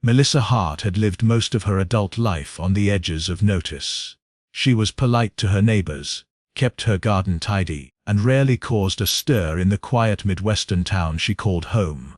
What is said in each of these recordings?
Melissa Hart had lived most of her adult life on the edges of notice. She was polite to her neighbors, kept her garden tidy, and rarely caused a stir in the quiet Midwestern town she called home.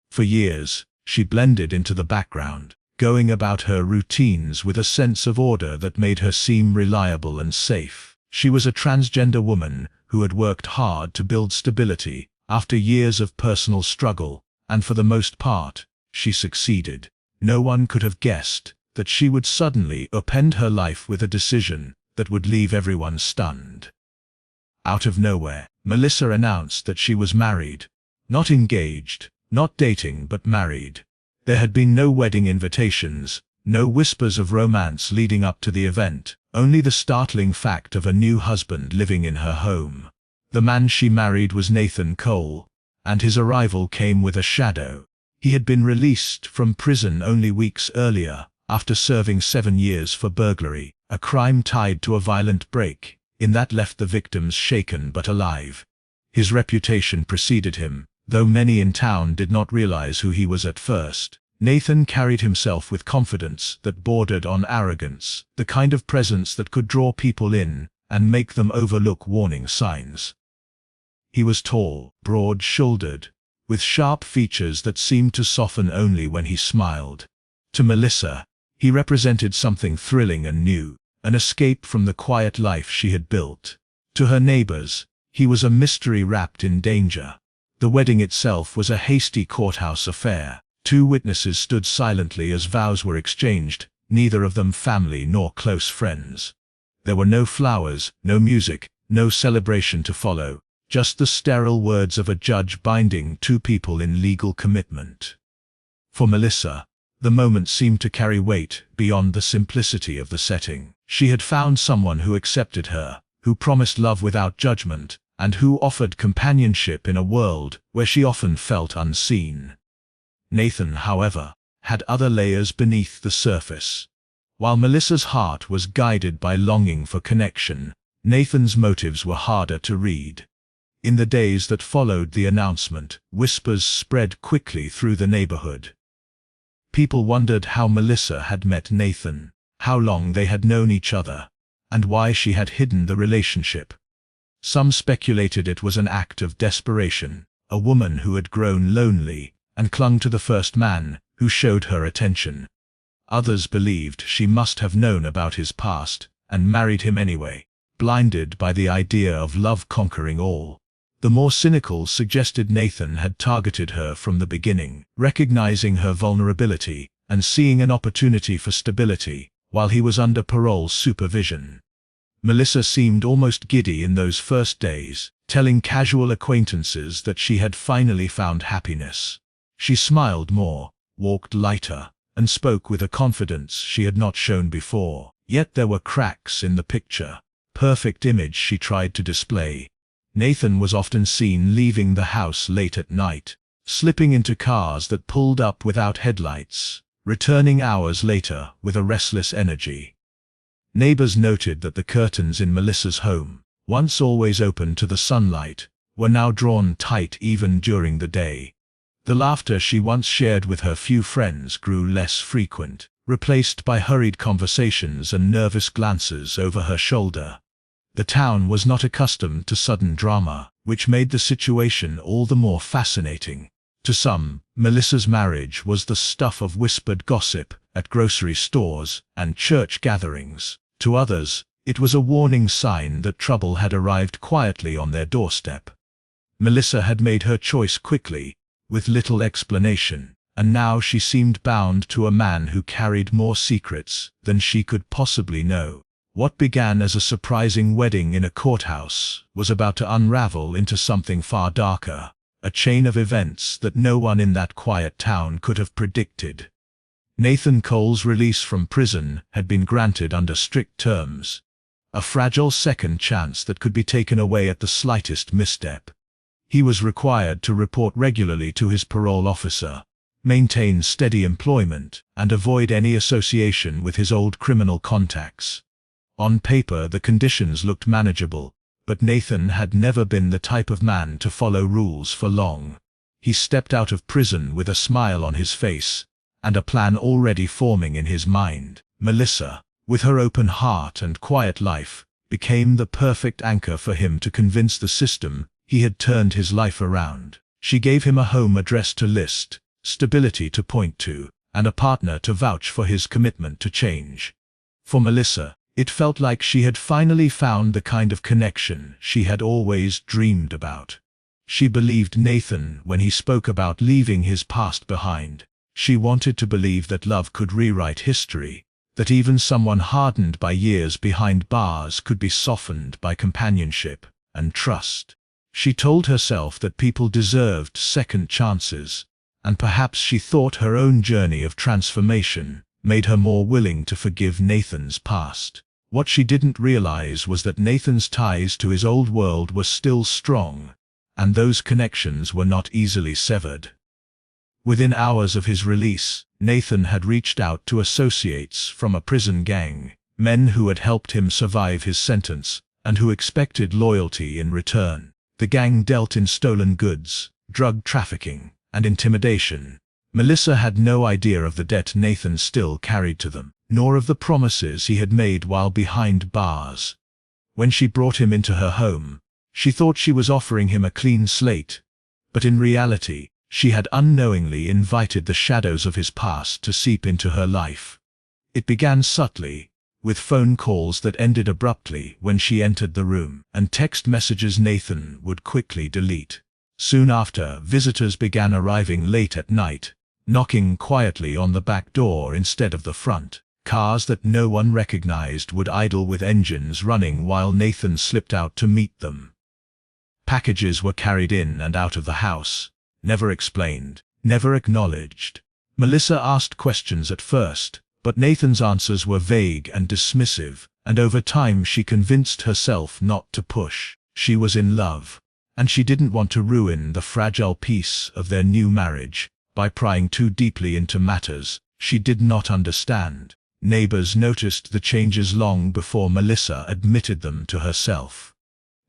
For years, she blended into the background, going about her routines with a sense of order that made her seem reliable and safe. She was a transgender woman who had worked hard to build stability after years of personal struggle, and for the most part, she succeeded. No one could have guessed that she would suddenly upend her life with a decision that would leave everyone stunned. Out of nowhere, Melissa announced that she was married. Not engaged, not dating, but married. There had been no wedding invitations, no whispers of romance leading up to the event, only the startling fact of a new husband living in her home. The man she married was Nathan Cole, and his arrival came with a shadow. He had been released from prison only weeks earlier, after serving 7 years for burglary, a crime tied to a violent break-in that left the victims shaken but alive. His reputation preceded him, though many in town did not realize who he was at first. Nathan carried himself with confidence that bordered on arrogance, the kind of presence that could draw people in and make them overlook warning signs. He was tall, broad-shouldered, with sharp features that seemed to soften only when he smiled. To Melissa, he represented something thrilling and new, an escape from the quiet life she had built. To her neighbors, he was a mystery wrapped in danger. The wedding itself was a hasty courthouse affair. 2 witnesses stood silently as vows were exchanged, neither of them family nor close friends. There were no flowers, no music, no celebration to follow, just the sterile words of a judge binding 2 people in legal commitment. For Melissa, the moment seemed to carry weight beyond the simplicity of the setting. She had found someone who accepted her, who promised love without judgment, and who offered companionship in a world where she often felt unseen. Nathan, however, had other layers beneath the surface. While Melissa's heart was guided by longing for connection, Nathan's motives were harder to read. In the days that followed the announcement, whispers spread quickly through the neighborhood. People wondered how Melissa had met Nathan, how long they had known each other, and why she had hidden the relationship. Some speculated it was an act of desperation, a woman who had grown lonely and clung to the first man who showed her attention. Others believed she must have known about his past and married him anyway, blinded by the idea of love conquering all. The more cynical suggested Nathan had targeted her from the beginning, recognizing her vulnerability and seeing an opportunity for stability while he was under parole supervision. Melissa seemed almost giddy in those first days, telling casual acquaintances that she had finally found happiness. She smiled more, walked lighter, and spoke with a confidence she had not shown before. Yet there were cracks in the picture, perfect image she tried to display. Nathan was often seen leaving the house late at night, slipping into cars that pulled up without headlights, returning hours later with a restless energy. Neighbors noted that the curtains in Melissa's home, once always open to the sunlight, were now drawn tight even during the day. The laughter she once shared with her few friends grew less frequent, replaced by hurried conversations and nervous glances over her shoulder. The town was not accustomed to sudden drama, which made the situation all the more fascinating. To some, Melissa's marriage was the stuff of whispered gossip at grocery stores and church gatherings. To others, it was a warning sign that trouble had arrived quietly on their doorstep. Melissa had made her choice quickly, with little explanation, and now she seemed bound to a man who carried more secrets than she could possibly know. What began as a surprising wedding in a courthouse was about to unravel into something far darker, a chain of events that no one in that quiet town could have predicted. Nathan Cole's release from prison had been granted under strict terms, a fragile second chance that could be taken away at the slightest misstep. He was required to report regularly to his parole officer, maintain steady employment, and avoid any association with his old criminal contacts. On paper, the conditions looked manageable, but Nathan had never been the type of man to follow rules for long. He stepped out of prison with a smile on his face, and a plan already forming in his mind. Melissa, with her open heart and quiet life, became the perfect anchor for him to convince the system he had turned his life around. She gave him a home address to list, stability to point to, and a partner to vouch for his commitment to change. For Melissa, it felt like she had finally found the kind of connection she had always dreamed about. She believed Nathan when he spoke about leaving his past behind. She wanted to believe that love could rewrite history, that even someone hardened by years behind bars could be softened by companionship and trust. She told herself that people deserved second chances, and perhaps she thought her own journey of transformation made her more willing to forgive Nathan's past. What she didn't realize was that Nathan's ties to his old world were still strong, and those connections were not easily severed. Within hours of his release, Nathan had reached out to associates from a prison gang, men who had helped him survive his sentence, and who expected loyalty in return. The gang dealt in stolen goods, drug trafficking, and intimidation. Melissa had no idea of the debt Nathan still carried to them, nor of the promises he had made while behind bars. When she brought him into her home, she thought she was offering him a clean slate, but in reality, she had unknowingly invited the shadows of his past to seep into her life. It began subtly, with phone calls that ended abruptly when she entered the room, and text messages Nathan would quickly delete. Soon after, visitors began arriving late at night, knocking quietly on the back door instead of the front. Cars that no one recognized would idle with engines running while Nathan slipped out to meet them. Packages were carried in and out of the house, never explained, never acknowledged. Melissa asked questions at first, but Nathan's answers were vague and dismissive, and over time she convinced herself not to push. She was in love, and she didn't want to ruin the fragile peace of their new marriage by prying too deeply into matters she did not understand. Neighbors noticed the changes long before Melissa admitted them to herself.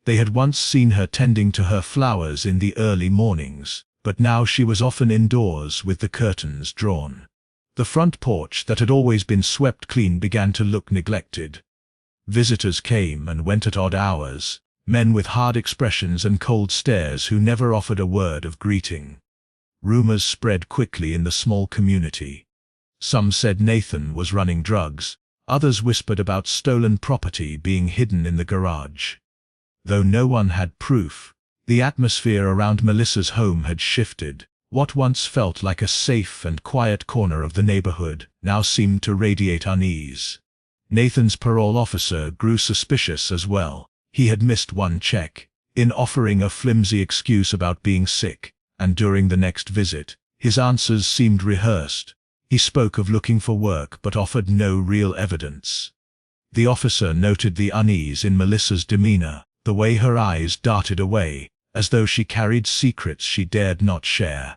They had once seen her tending to her flowers in the early mornings, but now she was often indoors with the curtains drawn. The front porch that had always been swept clean began to look neglected. Visitors came and went at odd hours, men with hard expressions and cold stares who never offered a word of greeting. Rumors spread quickly in the small community. Some said Nathan was running drugs, others whispered about stolen property being hidden in the garage. Though no one had proof, the atmosphere around Melissa's home had shifted. What once felt like a safe and quiet corner of the neighborhood now seemed to radiate unease. Nathan's parole officer grew suspicious as well. He had missed one check, in offering a flimsy excuse about being sick, and during the next visit, his answers seemed rehearsed. He spoke of looking for work but offered no real evidence. The officer noted the unease in Melissa's demeanor, the way her eyes darted away, as though she carried secrets she dared not share.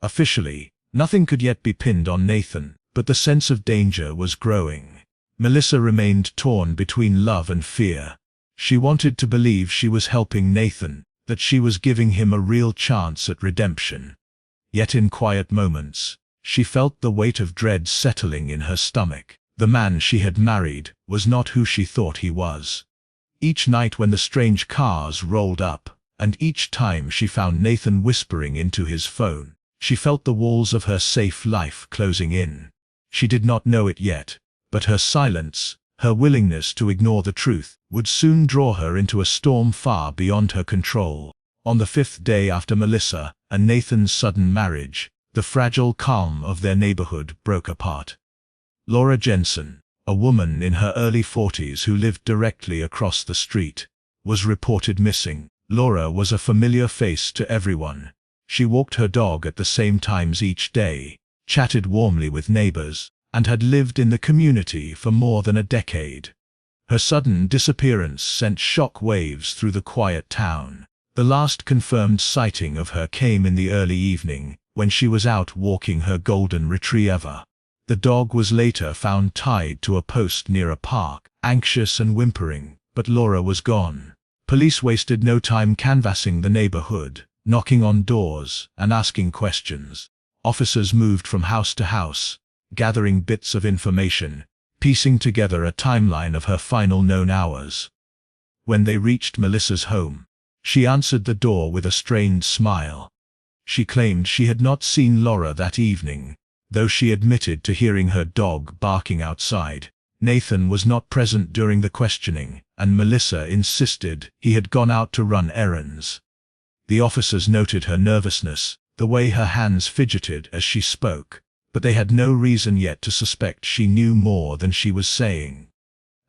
Officially, nothing could yet be pinned on Nathan, but the sense of danger was growing. Melissa remained torn between love and fear. She wanted to believe she was helping Nathan, that she was giving him a real chance at redemption. Yet in quiet moments, she felt the weight of dread settling in her stomach. The man she had married was not who she thought he was. Each night when the strange cars rolled up, and each time she found Nathan whispering into his phone, she felt the walls of her safe life closing in. She did not know it yet, but her silence, her willingness to ignore the truth, would soon draw her into a storm far beyond her control. On the 5th day after Melissa and Nathan's sudden marriage, the fragile calm of their neighborhood broke apart. Laura Jensen, a woman in her early 40s who lived directly across the street, was reported missing. Laura was a familiar face to everyone. She walked her dog at the same times each day, chatted warmly with neighbors, and had lived in the community for more than a decade. Her sudden disappearance sent shock waves through the quiet town. The last confirmed sighting of her came in the early evening, when she was out walking her golden retriever. The dog was later found tied to a post near a park, anxious and whimpering, but Laura was gone. Police wasted no time canvassing the neighborhood, knocking on doors and asking questions. Officers moved from house to house, gathering bits of information, piecing together a timeline of her final known hours. When they reached Melissa's home, she answered the door with a strained smile. She claimed she had not seen Laura that evening, though she admitted to hearing her dog barking outside. Nathan was not present during the questioning, and Melissa insisted he had gone out to run errands. The officers noted her nervousness, the way her hands fidgeted as she spoke, but they had no reason yet to suspect she knew more than she was saying.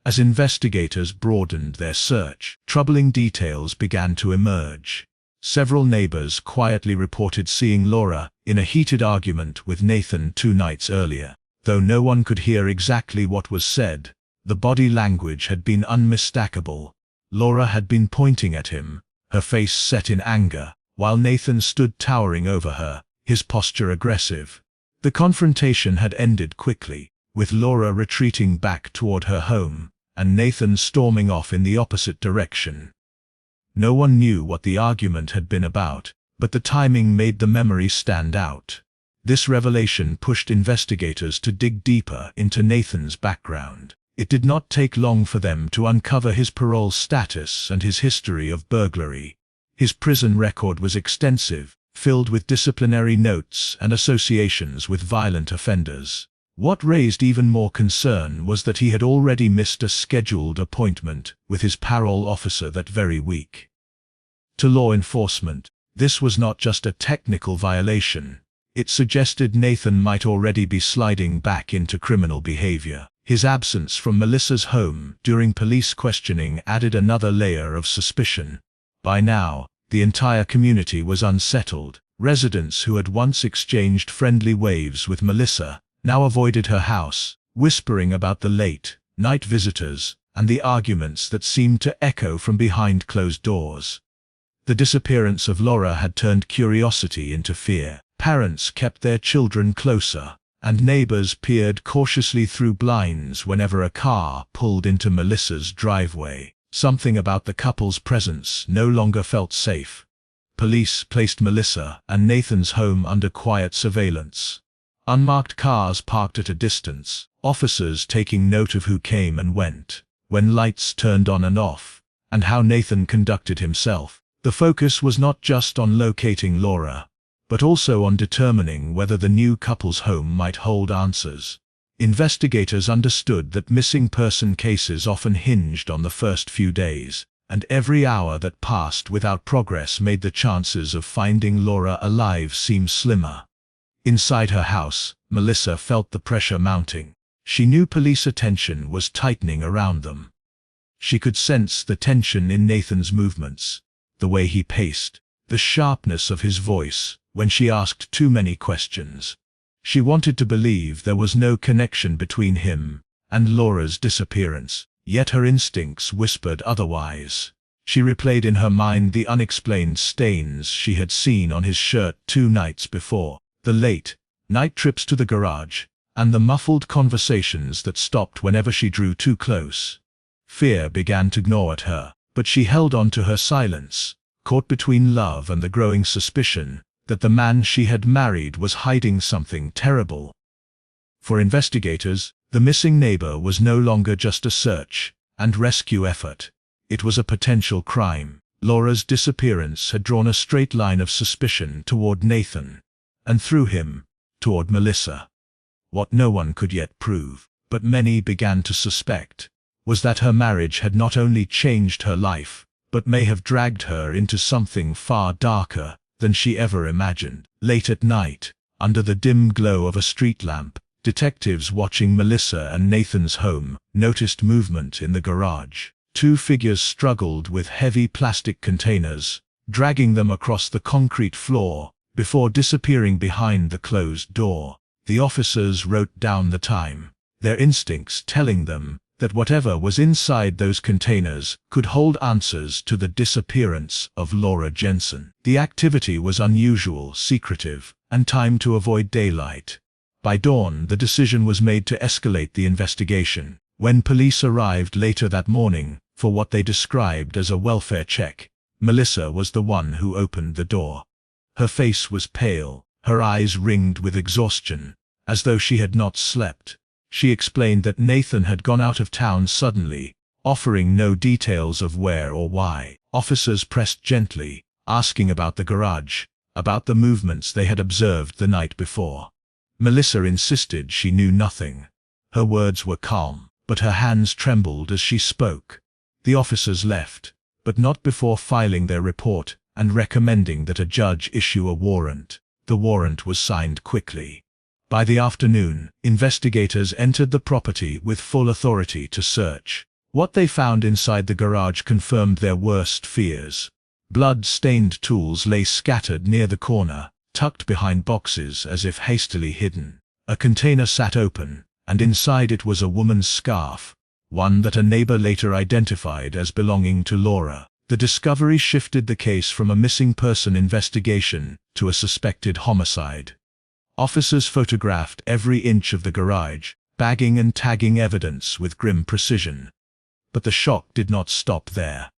As investigators broadened their search, troubling details began to emerge. Several neighbors quietly reported seeing Laura in a heated argument with Nathan 2 nights earlier. Though no one could hear exactly what was said, the body language had been unmistakable. Laura had been pointing at him, her face set in anger, while Nathan stood towering over her, his posture aggressive. The confrontation had ended quickly, with Laura retreating back toward her home, and Nathan storming off in the opposite direction. No one knew what the argument had been about, but the timing made the memory stand out. This revelation pushed investigators to dig deeper into Nathan's background. It did not take long for them to uncover his parole status and his history of burglary. His prison record was extensive, filled with disciplinary notes and associations with violent offenders. What raised even more concern was that he had already missed a scheduled appointment with his parole officer that very week. To law enforcement, this was not just a technical violation. It suggested Nathan might already be sliding back into criminal behavior. His absence from Melissa's home during police questioning added another layer of suspicion. By now, the entire community was unsettled. Residents who had once exchanged friendly waves with Melissa now avoided her house, whispering about the late-night visitors and the arguments that seemed to echo from behind closed doors. The disappearance of Laura had turned curiosity into fear. Parents kept their children closer, and neighbors peered cautiously through blinds whenever a car pulled into Melissa's driveway. Something about the couple's presence no longer felt safe. Police placed Melissa and Nathan's home under quiet surveillance. Unmarked cars parked at a distance, officers taking note of who came and went, when lights turned on and off, and how Nathan conducted himself. The focus was not just on locating Laura, but also on determining whether the new couple's home might hold answers. Investigators understood that missing person cases often hinged on the first few days, and every hour that passed without progress made the chances of finding Laura alive seem slimmer. Inside her house, Melissa felt the pressure mounting. She knew police attention was tightening around them. She could sense the tension in Nathan's movements, the way he paced, the sharpness of his voice when she asked too many questions. She wanted to believe there was no connection between him and Laura's disappearance, yet her instincts whispered otherwise. She replayed in her mind the unexplained stains she had seen on his shirt 2 nights before, the late-night trips to the garage, and the muffled conversations that stopped whenever she drew too close. Fear began to gnaw at her, but she held on to her silence, caught between love and the growing suspicion that the man she had married was hiding something terrible. For investigators, the missing neighbor was no longer just a search and rescue effort. It was a potential crime. Laura's disappearance had drawn a straight line of suspicion toward Nathan, and through him, toward Melissa. What no one could yet prove, but many began to suspect, was that her marriage had not only changed her life, but may have dragged her into something far darker than she ever imagined. Late at night, under the dim glow of a street lamp, detectives watching Melissa and Nathan's home noticed movement in the garage. 2 figures struggled with heavy plastic containers, dragging them across the concrete floor before disappearing behind the closed door. The officers wrote down the time, their instincts telling them that whatever was inside those containers could hold answers to the disappearance of Laura Jensen. The activity was unusual, secretive, and timed to avoid daylight. By dawn, the decision was made to escalate the investigation. When police arrived later that morning for what they described as a welfare check, Melissa was the one who opened the door. Her face was pale, her eyes ringed with exhaustion, as though she had not slept. She explained that Nathan had gone out of town suddenly, offering no details of where or why. Officers pressed gently, asking about the garage, about the movements they had observed the night before. Melissa insisted she knew nothing. Her words were calm, but her hands trembled as she spoke. The officers left, but not before filing their report and recommending that a judge issue a warrant. The warrant was signed quickly. By the afternoon, investigators entered the property with full authority to search. What they found inside the garage confirmed their worst fears. Blood-stained tools lay scattered near the corner, tucked behind boxes as if hastily hidden. A container sat open, and inside it was a woman's scarf, one that a neighbor later identified as belonging to Laura. The discovery shifted the case from a missing person investigation to a suspected homicide. Officers photographed every inch of the garage, bagging and tagging evidence with grim precision. But the shock did not stop there.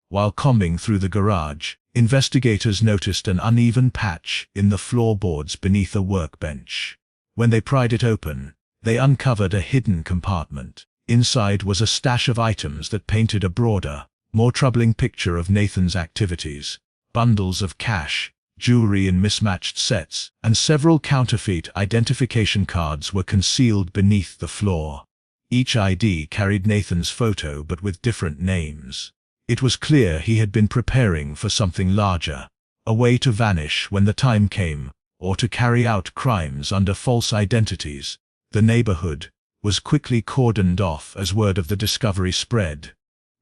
While combing through the garage, investigators noticed an uneven patch in the floorboards beneath a workbench. When they pried it open, they uncovered a hidden compartment. Inside was a stash of items that painted a broader, more troubling picture of Nathan's activities. Bundles of cash, jewelry in mismatched sets, and several counterfeit identification cards were concealed beneath the floor. Each ID carried Nathan's photo but with different names. It was clear he had been preparing for something larger, a way to vanish when the time came, or to carry out crimes under false identities. The neighborhood was quickly cordoned off as word of the discovery spread.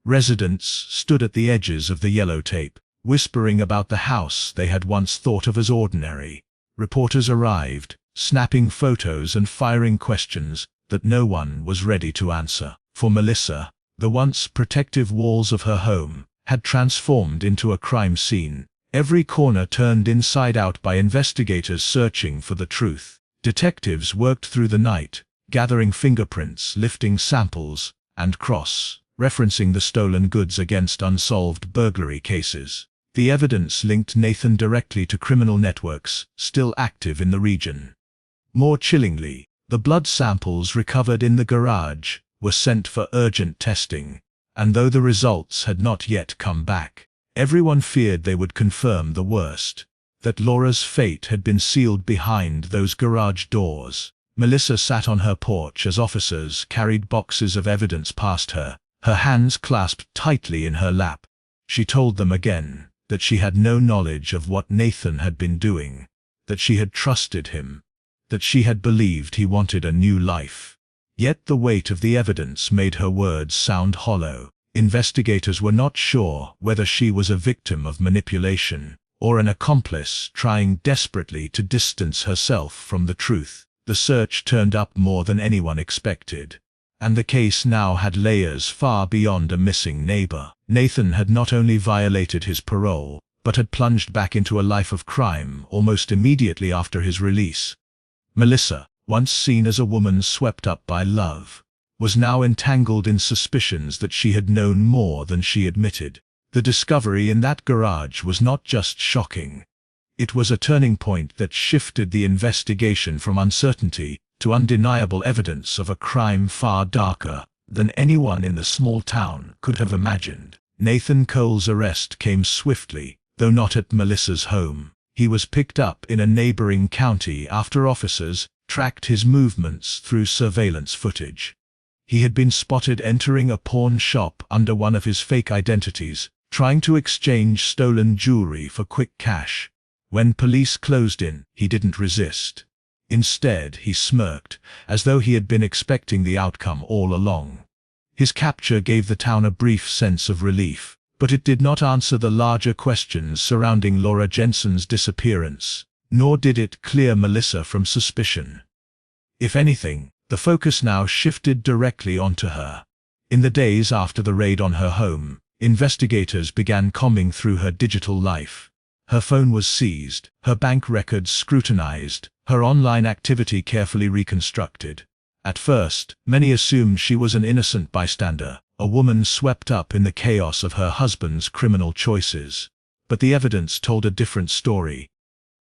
Residents stood at the edges of the yellow tape, whispering about the house they had once thought of as ordinary. Reporters arrived, snapping photos and firing questions that no one was ready to answer. For Melissa, the once protective walls of her home had transformed into a crime scene, every corner turned inside out by investigators searching for the truth. Detectives worked through the night, gathering fingerprints, lifting samples, and cross-referencing the stolen goods against unsolved burglary cases. The evidence linked Nathan directly to criminal networks still active in the region. More chillingly, the blood samples recovered in the garage were sent for urgent testing, and though the results had not yet come back, everyone feared they would confirm the worst, that Laura's fate had been sealed behind those garage doors. Melissa sat on her porch as officers carried boxes of evidence past her, her hands clasped tightly in her lap. She told them again that she had no knowledge of what Nathan had been doing, that she had trusted him, that she had believed he wanted a new life. Yet the weight of the evidence made her words sound hollow. Investigators were not sure whether she was a victim of manipulation or an accomplice trying desperately to distance herself from the truth. The search turned up more than anyone expected, and the case now had layers far beyond a missing neighbor. Nathan had not only violated his parole, but had plunged back into a life of crime almost immediately after his release. Melissa, once seen as a woman swept up by love, was now entangled in suspicions that she had known more than she admitted. The discovery in that garage was not just shocking. It was a turning point that shifted the investigation from uncertainty to undeniable evidence of a crime far darker than anyone in the small town could have imagined. Nathan Cole's arrest came swiftly, though not at Melissa's home. He was picked up in a neighboring county after officers tracked his movements through surveillance footage. He had been spotted entering a pawn shop under one of his fake identities, trying to exchange stolen jewelry for quick cash. When police closed in, he didn't resist. Instead, he smirked, as though he had been expecting the outcome all along. His capture gave the town a brief sense of relief, but it did not answer the larger questions surrounding Laura Jensen's disappearance, nor did it clear Melissa from suspicion. If anything, the focus now shifted directly onto her. In the days after the raid on her home, investigators began combing through her digital life. Her phone was seized, her bank records scrutinized, her online activity carefully reconstructed. At first, many assumed she was an innocent bystander, a woman swept up in the chaos of her husband's criminal choices. But the evidence told a different story.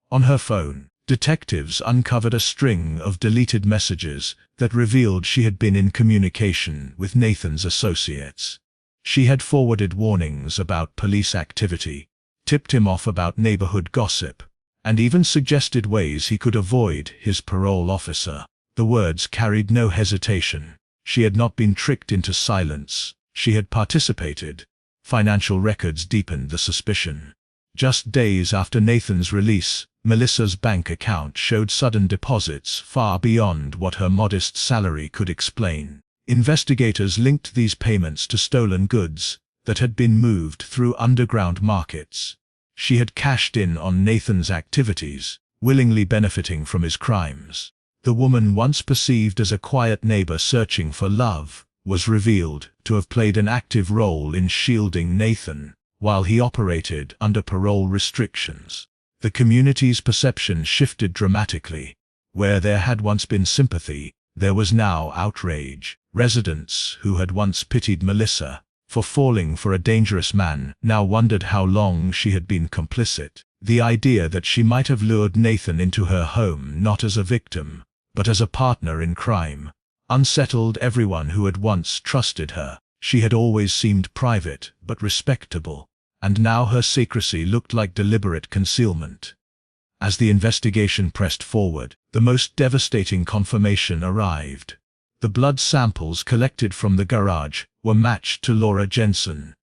On her phone, Detectives uncovered a string of deleted messages that revealed she had been in communication with Nathan's associates. She had forwarded warnings about police activity, tipped him off about neighborhood gossip, and even suggested ways he could avoid his parole officer. The words carried no hesitation. She had not been tricked into silence. She had participated. Financial records deepened the suspicion. Just days after Nathan's release, Melissa's bank account showed sudden deposits far beyond what her modest salary could explain. Investigators linked these payments to stolen goods that had been moved through underground markets. She had cashed in on Nathan's activities, willingly benefiting from his crimes. The woman once perceived as a quiet neighbor searching for love was revealed to have played an active role in shielding Nathan while he operated under parole restrictions. The community's perception shifted dramatically. Where there had once been sympathy, there was now outrage. Residents who had once pitied Melissa for falling for a dangerous man now wondered how long she had been complicit. The idea that she might have lured Nathan into her home not as a victim, but as a partner in crime, unsettled everyone who had once trusted her. She had always seemed private but respectable, and now her secrecy looked like deliberate concealment. As the investigation pressed forward, the most devastating confirmation arrived. The blood samples collected from the garage were matched to Laura Jensen.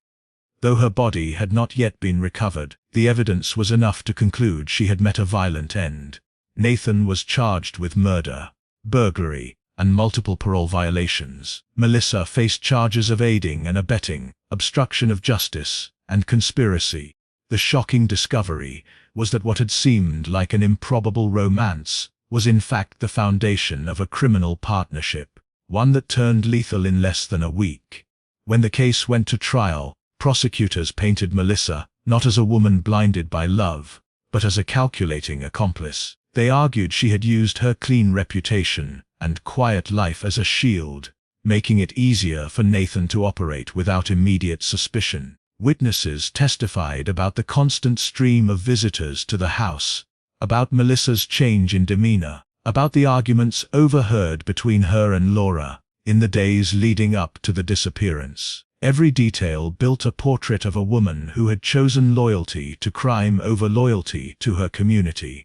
Though her body had not yet been recovered, the evidence was enough to conclude she had met a violent end. Nathan was charged with murder, burglary, and multiple parole violations. Melissa faced charges of aiding and abetting, obstruction of justice, and conspiracy. The shocking discovery was that what had seemed like an improbable romance was in fact the foundation of a criminal partnership, one that turned lethal in less than a week. When the case went to trial, prosecutors painted Melissa not as a woman blinded by love, but as a calculating accomplice. They argued she had used her clean reputation and quiet life as a shield, making it easier for Nathan to operate without immediate suspicion. Witnesses testified about the constant stream of visitors to the house, about Melissa's change in demeanor, about the arguments overheard between her and Laura in the days leading up to the disappearance. Every detail built a portrait of a woman who had chosen loyalty to crime over loyalty to her community.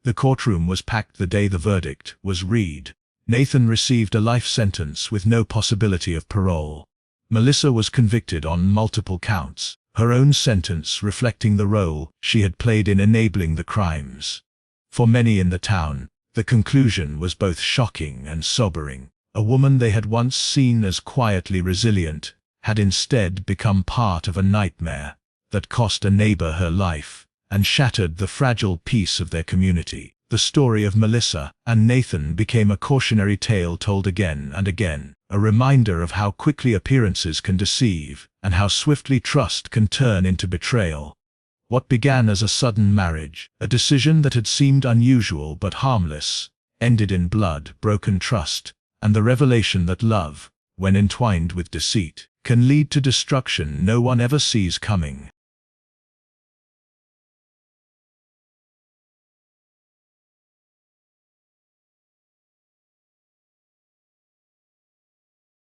The courtroom was packed the day the verdict was read. Nathan received a life sentence with no possibility of parole. Melissa was convicted on multiple counts, her own sentence reflecting the role she had played in enabling the crimes. For many in the town, the conclusion was both shocking and sobering. A woman they had once seen as quietly resilient had instead become part of a nightmare that cost a neighbor her life and shattered the fragile peace of their community. The story of Melissa and Nathan became a cautionary tale told again and again, a reminder of how quickly appearances can deceive and how swiftly trust can turn into betrayal. What began as a sudden marriage, a decision that had seemed unusual but harmless, ended in blood, broken trust, and the revelation that love, when entwined with deceit, can lead to destruction no one ever sees coming.